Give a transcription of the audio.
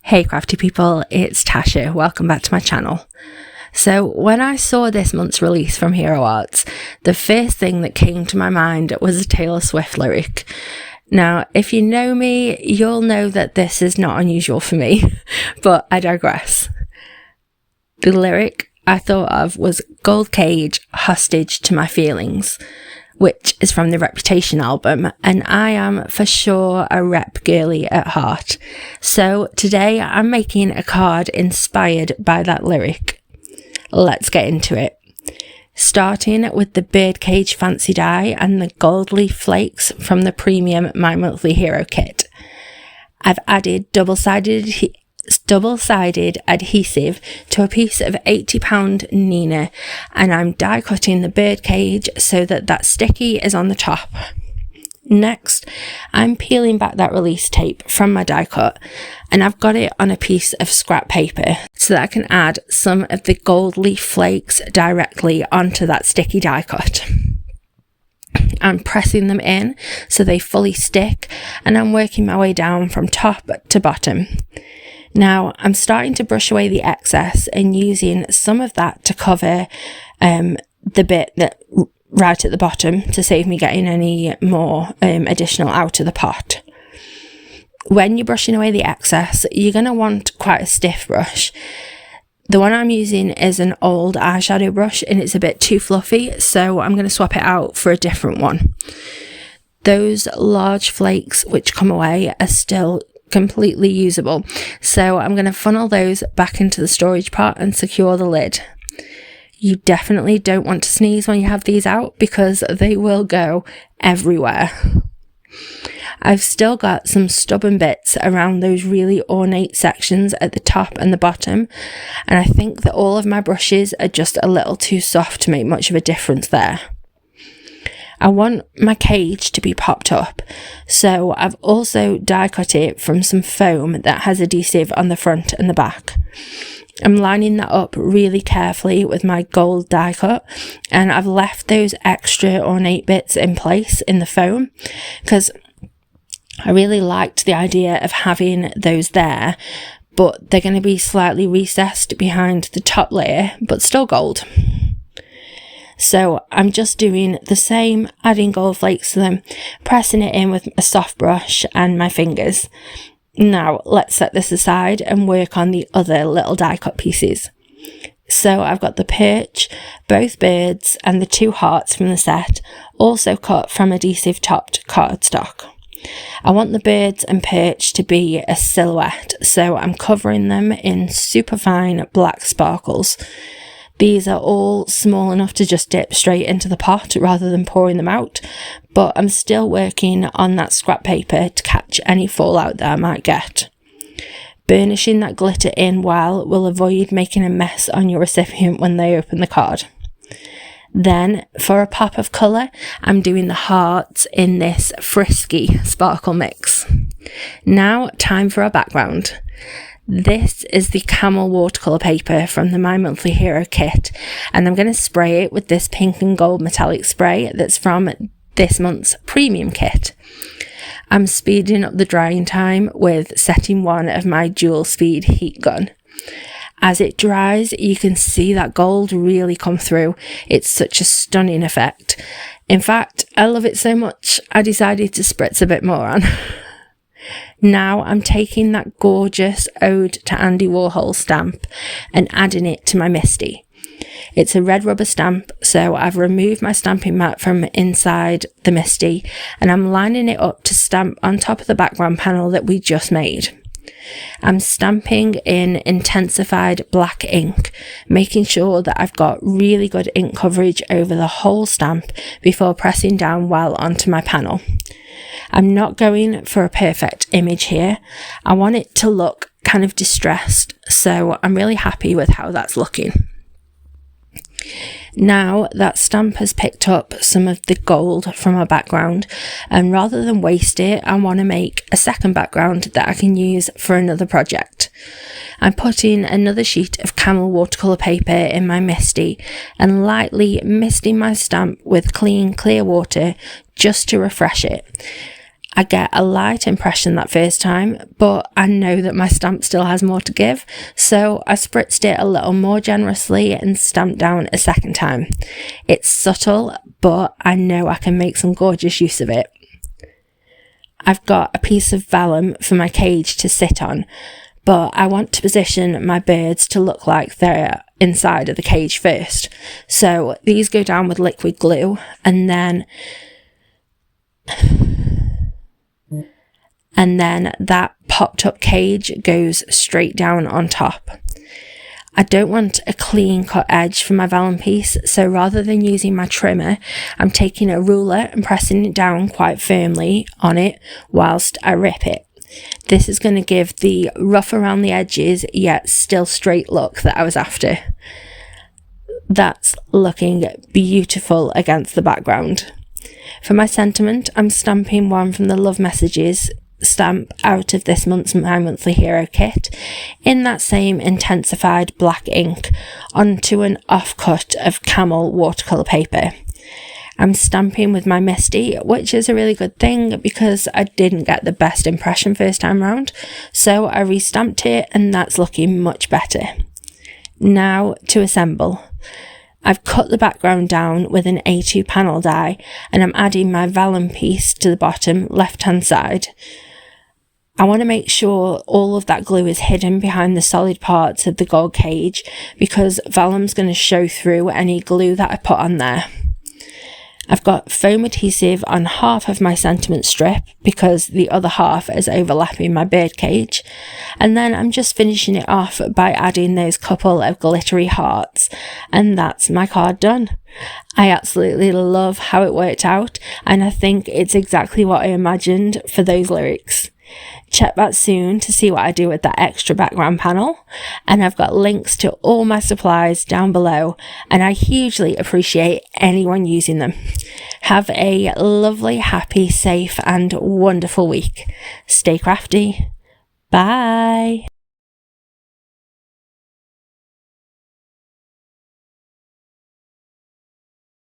Hey crafty people, it's Tasha. Welcome back to my channel. So when I saw this month's release from Hero Arts, the first thing that came to my mind was a Taylor Swift lyric. Now, if you know me, you'll know that this is not unusual for me, but I digress. The lyric I thought of was Gold Cage, Hostage to My Feelings, which is from the Reputation album, and I am for sure a rep girly at heart. So today I'm making a card inspired by that lyric. Let's get into it. Starting with the Birdcage fancy die and the Gold Leaf Flakes from the premium My Monthly Hero kit. I've added double-sided adhesive to a piece of £80 Nina, and I'm die cutting the Birdcage so that sticky is on the top. Next, I'm peeling back that release tape from my die cut, and I've got it on a piece of scrap paper so that I can add some of the Gold Leaf Flakes directly onto that sticky die cut. I'm pressing them in so they fully stick, and I'm working my way down from top to bottom. Now I'm starting to brush away the excess and using some of that to cover the bit that right at the bottom to save me getting any more additional out of the pot. When you're brushing away the excess, you're going to want quite a stiff brush. The one I'm using is an old eyeshadow brush and it's a bit too fluffy, so I'm going to swap it out for a different one. Those large flakes which come away are still completely usable, so I'm going to funnel those back into the storage pot and secure the lid. You definitely don't want to sneeze when you have these out because they will go everywhere. I've still got some stubborn bits around those really ornate sections at the top and the bottom, and I think that all of my brushes are just a little too soft to make much of a difference there. I want my cage to be popped up, so I've also die cut it from some foam that has adhesive on the front and the back. I'm lining that up really carefully with my gold die cut, and I've left those extra ornate bits in place in the foam because I really liked the idea of having those there, but they're going to be slightly recessed behind the top layer, but still gold. So I'm just doing the same, adding gold flakes to them, pressing it in with a soft brush and my fingers. Now let's set this aside and work on the other little die cut pieces. So I've got the perch, both birds and the two hearts from the set, also cut from adhesive topped cardstock. I want the birds and perch to be a silhouette, so I'm covering them in super fine black sparkles. These are all small enough to just dip straight into the pot rather than pouring them out, but I'm still working on that scrap paper to catch any fallout that I might get. Burnishing that glitter in well will avoid making a mess on your recipient when they open the card. Then, for a pop of colour, I'm doing the hearts in this frisky sparkle mix. Now, time for a background. This is the camel watercolour paper from the My Monthly Hero kit, and I'm going to spray it with this pink and gold metallic spray that's from this month's premium kit. I'm speeding up the drying time with setting one of my dual speed heat gun. As it dries, you can see that gold really come through. It's such a stunning effect. In fact, I love it so much, I decided to spritz a bit more on. Now I'm taking that gorgeous Ode to Andy Warhol stamp and adding it to my Misty. It's a red rubber stamp, so I've removed my stamping mat from inside the Misty and I'm lining it up to stamp on top of the background panel that we just made. I'm stamping in Intens-ified Black ink, making sure that I've got really good ink coverage over the whole stamp before pressing down well onto my panel. I'm not going for a perfect image here. I want it to look kind of distressed, so I'm really happy with how that's looking. Now that stamp has picked up some of the gold from our background, and rather than waste it, I want to make a second background that I can use for another project. I'm putting another sheet of camel watercolour paper in my Misty and lightly misting my stamp with clean, clear water just to refresh it. I get a light impression that first time, but I know that my stamp still has more to give, so I spritzed it a little more generously and stamped down a second time. It's subtle, but I know I can make some gorgeous use of it. I've got a piece of vellum for my cage to sit on, but I want to position my birds to look like they're inside of the cage first. So these go down with liquid glue, and then that popped up cage goes straight down on top. I don't want a clean cut edge for my vellum piece, so rather than using my trimmer, I'm taking a ruler and pressing it down quite firmly on it whilst I rip it. This is going to give the rough around the edges yet still straight look that I was after. That's looking beautiful against the background. For my sentiment, I'm stamping one from the Love Messages stamp out of this month's My Monthly Hero kit in that same Intens-ified Black ink onto an offcut of camel watercolour paper. I'm stamping with my Misty, which is a really good thing because I didn't get the best impression first time round, so I restamped it and that's looking much better. Now to assemble. I've cut the background down with an A2 panel die and I'm adding my vellum piece to the bottom left hand side. I want to make sure all of that glue is hidden behind the solid parts of the gold cage because vellum's going to show through any glue that I put on there. I've got foam adhesive on half of my sentiment strip because the other half is overlapping my birdcage, and then I'm just finishing it off by adding those couple of glittery hearts, and that's my card done. I absolutely love how it worked out, and I think it's exactly what I imagined for those lyrics. Check back soon to see what I do with that extra background panel, and I've got links to all my supplies down below, and I hugely appreciate anyone using them. Have a lovely, happy, safe and wonderful week. Stay crafty. Bye.